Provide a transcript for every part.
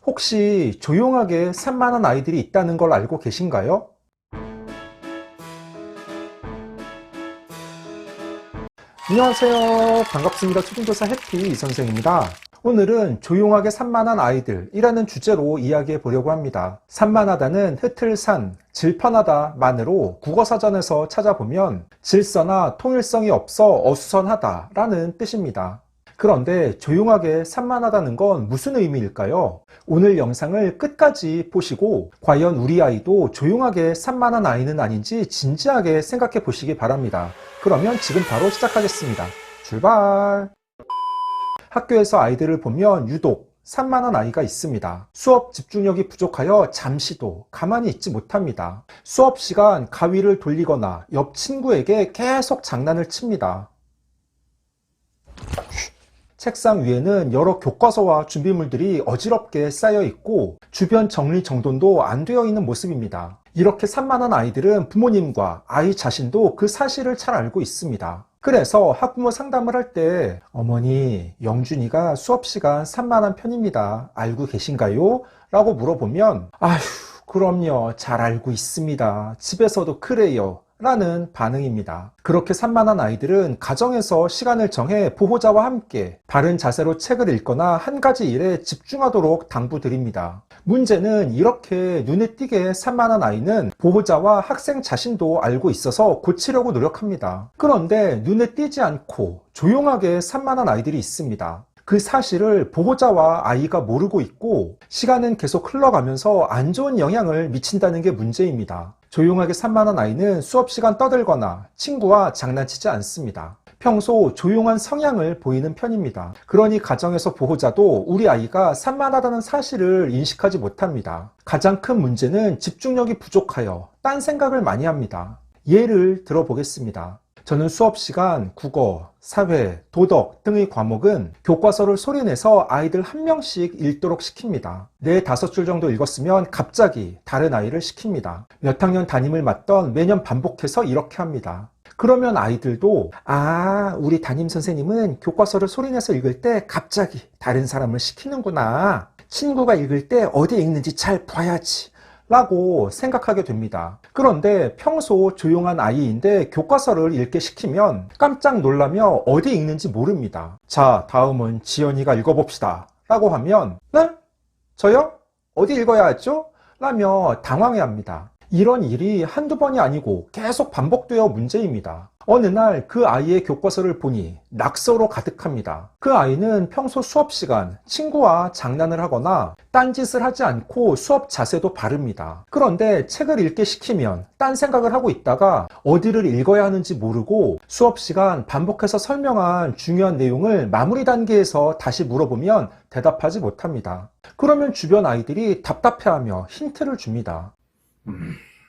혹시 조용하게 산만한 아이들이 있다는 걸 알고 계신가요? 안녕하세요. 반갑습니다. 초등교사 해피 이선생입니다. 오늘은 조용하게 산만한 아이들이라는 주제로 이야기해 보려고 합니다. 산만하다는 흐틀산, 질펀하다 만으로 국어사전에서 찾아보면 질서나 통일성이 없어 어수선하다 라는 뜻입니다. 그런데 조용하게 산만하다는 건 무슨 의미일까요? 오늘 영상을 끝까지 보시고 과연 우리 아이도 조용하게 산만한 아이는 아닌지 진지하게 생각해 보시기 바랍니다. 그러면 지금 바로 시작하겠습니다. 출발! 학교에서 아이들을 보면 유독 산만한 아이가 있습니다. 수업 집중력이 부족하여 잠시도 가만히 있지 못합니다. 수업 시간 가위를 돌리거나 옆 친구에게 계속 장난을 칩니다. 책상 위에는 여러 교과서와 준비물들이 어지럽게 쌓여 있고 주변 정리정돈도 안 되어 있는 모습입니다. 이렇게 산만한 아이들은 부모님과 아이 자신도 그 사실을 잘 알고 있습니다. 그래서 학부모 상담을 할 때 어머니, 영준이가 수업시간 산만한 편입니다. 알고 계신가요? 라고 물어보면 아휴, 그럼요. 잘 알고 있습니다. 집에서도 그래요. 라는 반응입니다. 그렇게 산만한 아이들은 가정에서 시간을 정해 보호자와 함께 바른 자세로 책을 읽거나 한 가지 일에 집중하도록 당부드립니다. 문제는 이렇게 눈에 띄게 산만한 아이는 보호자와 학생 자신도 알고 있어서 고치려고 노력합니다. 그런데 눈에 띄지 않고 조용하게 산만한 아이들이 있습니다. 그 사실을 보호자와 아이가 모르고 있고 시간은 계속 흘러가면서 안 좋은 영향을 미친다는 게 문제입니다. 조용하게 산만한 아이는 수업 시간 떠들거나 친구와 장난치지 않습니다. 평소 조용한 성향을 보이는 편입니다. 그러니 가정에서 보호자도 우리 아이가 산만하다는 사실을 인식하지 못합니다. 가장 큰 문제는 집중력이 부족하여 딴 생각을 많이 합니다. 예를 들어보겠습니다. 저는 수업 시간 국어, 사회, 도덕 등의 과목은 교과서를 소리내서 아이들 한 명씩 읽도록 시킵니다. 4, 5줄 정도 읽었으면 갑자기 다른 아이를 시킵니다. 몇 학년 담임을 맡던 매년 반복해서 이렇게 합니다. 그러면 아이들도 우리 담임 선생님은 교과서를 소리내서 읽을 때 갑자기 다른 사람을 시키는구나. 친구가 읽을 때 어디 읽는지 잘 봐야지. 라고 생각하게 됩니다. 그런데 평소 조용한 아이인데 교과서를 읽게 시키면 깜짝 놀라며 어디 읽는지 모릅니다. 자, 다음은 지연이가 읽어봅시다. 라고 하면 네? 저요? 어디 읽어야 하죠? 라며 당황해합니다. 이런 일이 한두 번이 아니고 계속 반복되어 문제입니다. 어느 날 그 아이의 교과서를 보니 낙서로 가득합니다. 그 아이는 평소 수업 시간 친구와 장난을 하거나 딴짓을 하지 않고 수업 자세도 바릅니다. 그런데 책을 읽게 시키면 딴 생각을 하고 있다가 어디를 읽어야 하는지 모르고 수업 시간 반복해서 설명한 중요한 내용을 마무리 단계에서 다시 물어보면 대답하지 못합니다. 그러면 주변 아이들이 답답해하며 힌트를 줍니다.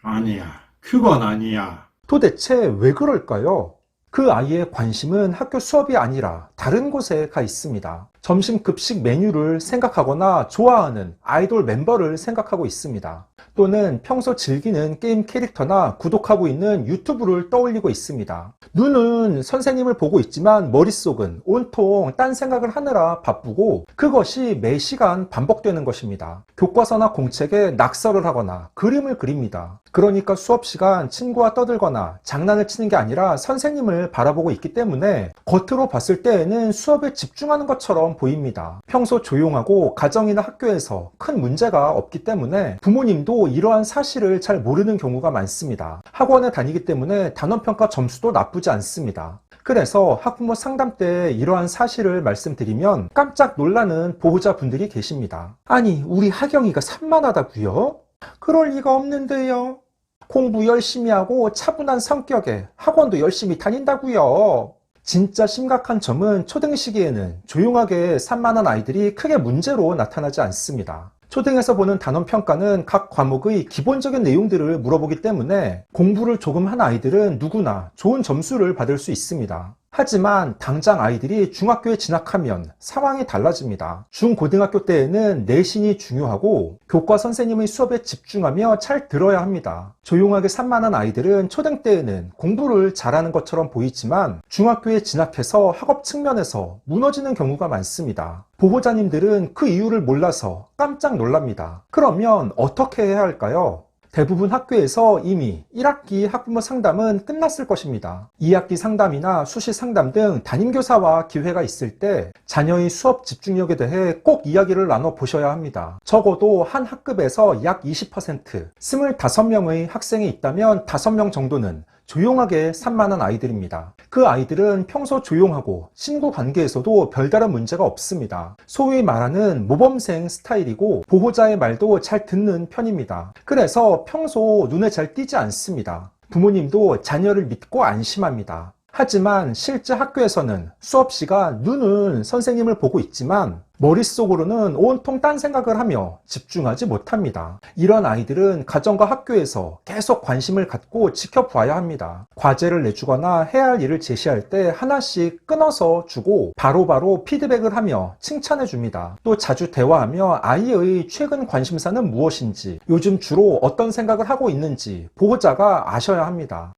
아니야. 그건 아니야. 도대체 왜 그럴까요? 그 아이의 관심은 학교 수업이 아니라 다른 곳에 가 있습니다. 점심 급식 메뉴를 생각하거나 좋아하는 아이돌 멤버를 생각하고 있습니다. 또는 평소 즐기는 게임 캐릭터나 구독하고 있는 유튜브를 떠올리고 있습니다. 눈은 선생님을 보고 있지만 머릿속은 온통 딴 생각을 하느라 바쁘고 그것이 매 시간 반복되는 것입니다. 교과서나 공책에 낙서를 하거나 그림을 그립니다. 그러니까 수업 시간 친구와 떠들거나 장난을 치는 게 아니라 선생님을 바라보고 있기 때문에 겉으로 봤을 때에는 수업에 집중하는 것처럼 보입니다. 평소 조용하고 가정이나 학교에서 큰 문제가 없기 때문에 부모님도 이러한 사실을 잘 모르는 경우가 많습니다. 학원에 다니기 때문에 단원평가 점수도 나쁘지 않습니다. 그래서 학부모 상담 때 이러한 사실을 말씀드리면 깜짝 놀라는 보호자분들이 계십니다. 아니, 우리 하경이가 산만하다고요? 그럴 리가 없는데요. 공부 열심히 하고 차분한 성격에 학원도 열심히 다닌다고요. 진짜 심각한 점은 초등 시기에는 조용하게 산만한 아이들이 크게 문제로 나타나지 않습니다. 초등에서 보는 단원평가는 각 과목의 기본적인 내용들을 물어보기 때문에 공부를 조금 한 아이들은 누구나 좋은 점수를 받을 수 있습니다. 하지만 당장 아이들이 중학교에 진학하면 상황이 달라집니다. 중고등학교 때에는 내신이 중요하고 교과 선생님의 수업에 집중하며 잘 들어야 합니다. 조용하게 산만한 아이들은 초등 때에는 공부를 잘하는 것처럼 보이지만 중학교에 진학해서 학업 측면에서 무너지는 경우가 많습니다. 보호자님들은 그 이유를 몰라서 깜짝 놀랍니다. 그러면 어떻게 해야 할까요? 대부분 학교에서 이미 1학기 학부모 상담은 끝났을 것입니다. 2학기 상담이나 수시 상담 등 담임교사와 기회가 있을 때 자녀의 수업 집중력에 대해 꼭 이야기를 나눠보셔야 합니다. 적어도 한 학급에서 약 20%, 25명의 학생이 있다면 5명 정도는 조용하게 산만한 아이들입니다. 그 아이들은 평소 조용하고 친구 관계에서도 별다른 문제가 없습니다. 소위 말하는 모범생 스타일이고 보호자의 말도 잘 듣는 편입니다. 그래서 평소 눈에 잘 띄지 않습니다. 부모님도 자녀를 믿고 안심합니다. 하지만 실제 학교에서는 수업 시간 눈은 선생님을 보고 있지만 머릿속으로는 온통 딴 생각을 하며 집중하지 못합니다. 이런 아이들은 가정과 학교에서 계속 관심을 갖고 지켜봐야 합니다. 과제를 내주거나 해야 할 일을 제시할 때 하나씩 끊어서 주고 바로바로 피드백을 하며 칭찬해 줍니다. 또 자주 대화하며 아이의 최근 관심사는 무엇인지, 요즘 주로 어떤 생각을 하고 있는지 보호자가 아셔야 합니다.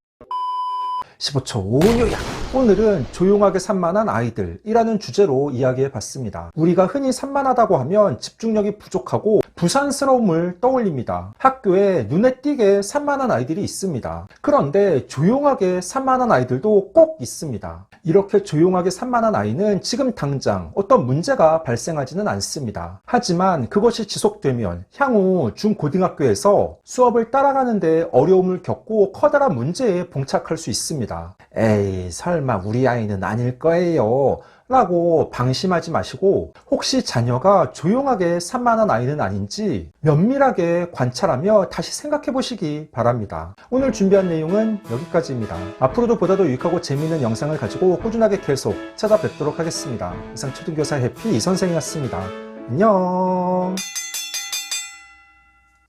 15초 오요약. 오늘은 조용하게 산만한 아이들이라는 주제로 이야기해 봤습니다. 우리가 흔히 산만하다고 하면 집중력이 부족하고 부산스러움을 떠올립니다. 학교에 눈에 띄게 산만한 아이들이 있습니다. 그런데 조용하게 산만한 아이들도 꼭 있습니다. 이렇게 조용하게 산만한 아이는 지금 당장 어떤 문제가 발생하지는 않습니다. 하지만 그것이 지속되면 향후 중고등학교에서 수업을 따라가는데 어려움을 겪고 커다란 문제에 봉착할 수 있습니다. 에이, 설마 우리 아이는 아닐 거예요 라고 방심하지 마시고 혹시 자녀가 조용하게 산만한 아이는 아닌지 면밀하게 관찰하며 다시 생각해 보시기 바랍니다. 오늘 준비한 내용은 여기까지입니다. 앞으로도 보다 더 유익하고 재미있는 영상을 가지고 꾸준하게 계속 찾아뵙도록 하겠습니다. 이상 초등교사 해피 이선생이었습니다. 안녕.